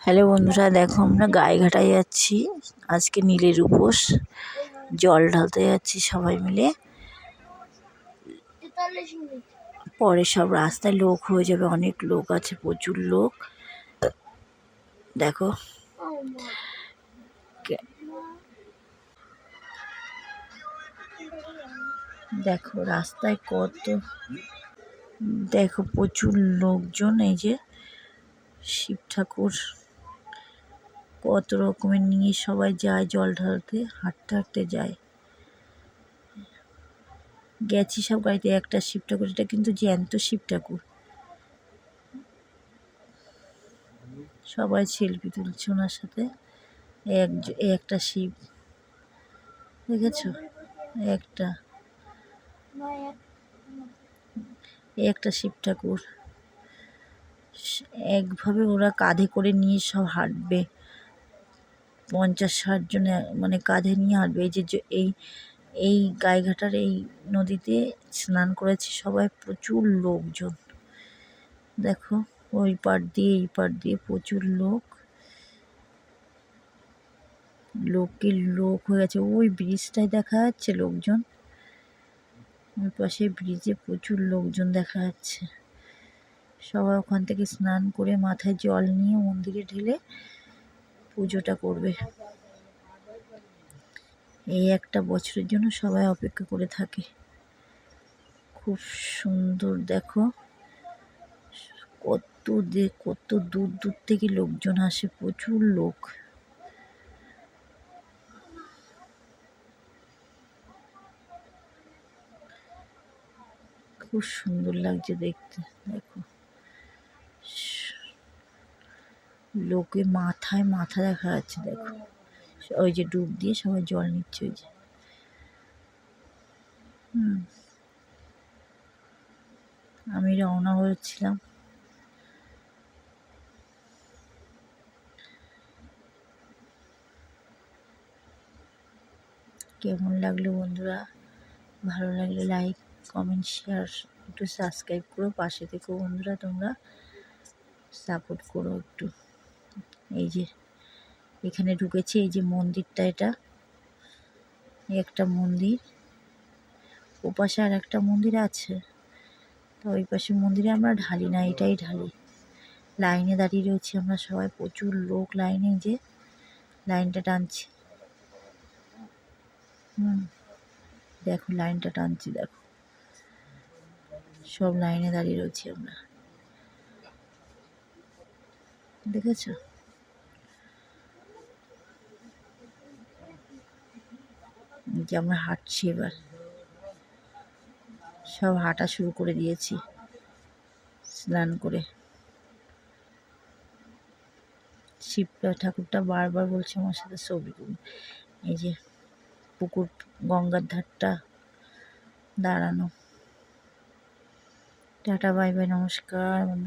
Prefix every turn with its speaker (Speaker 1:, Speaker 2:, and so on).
Speaker 1: Hello বন্ধুরা, দেখো আমরা গায়েঘাটায় যাচ্ছি। আজকে নীলের উপোস, জল ঢালতে যাচ্ছি সবাই মিলে। পরে সব রাস্তায় লোক হয়ে যাবে, অনেক লোক আছে, প্রচুর লোক। দেখো দেখো রাস্তায় কত, দেখো প্রচুর লোকজন। এই যে শিব ঠাকুর কত রকমের নিয়ে সবাই যায় জল ঢালতে, হাঁটতে হাঁটতে যায়। গেছি সব গাড়িতে। একটা শিব ঠাকুর, এটা কিন্তু জ্যান্ত শিব ঠাকুর। সবাই সেলফি তুলছে ওনার সাথে। একটা শিব দেখেছো, একটা শিব ঠাকুর। একভাবে ওরা কাঁধে করে নিয়ে সব হাঁটবে, 50-60 জনে মানে কাঁধে নিয়ে হাঁটবে। এই যে এই এই গায়েঘাটার এই নদীতে স্নান করেছে সবাই, প্রচুর লোকজন। দেখো ওই পার দিয়ে এই পার দিয়ে প্রচুর লোকের লোক হয়ে গেছে। ওই ব্রিজটায় দেখা যাচ্ছে লোকজন, ওই পাশে ব্রিজে প্রচুর লোকজন দেখা যাচ্ছে। সবাই ওখান থেকে স্নান করে মাথায় জল নিয়ে মন্দিরে ঢেলে পুজোটা করবে। এই একটা বছরের জন্য সবাই অপেক্ষা করে থাকে। খুব সুন্দর, দেখো কত দূর দূর থেকে লোকজন আসে, প্রচুর লোক। খুব সুন্দর লাগছে দেখতে। দেখো লোকে মাথায় মাথা দেখা যাচ্ছে। দেখো ওই যে ডুব দিয়ে সবাই জল নিচ্ছে, ওই যে আমি রওনা হয়েছিলাম। কেমন লাগলো বন্ধুরা? ভালো লাগলে লাইক, কমেন্ট, শেয়ার, একটু সাবস্ক্রাইব করো, পাশে থেকো বন্ধুরা, তোমরা সাপোর্ট করো একটু। এই যে এখানে ঢুকেছি, এই যে মন্দিরটা, এটা একটা মন্দির, ওপাশে আর একটা মন্দির আছে। তো ওই পাশে মন্দিরে আমরা ঢালি না, এটাই ঢালি। লাইনে দাঁড়িয়ে রয়েছি আমরা সবাই, প্রচুর লোক লাইনে, যে লাইনটা টানছি। দেখো লাইনটা টানছি, দেখো সব লাইনে দাঁড়িয়ে রয়েছি আমরা, দেখেছো? যে আমরা হাঁটছি, এবার সব হাঁটা শুরু করে দিয়েছি স্নান করে। শিব ঠাকুরটা বারবার বলছে আমার সাথে ছবি তুলি। এই যে পুকুর, গঙ্গার ধারটা দাঁড়ানো। টাটা, বাই বাই, নমস্কার বন্ধু।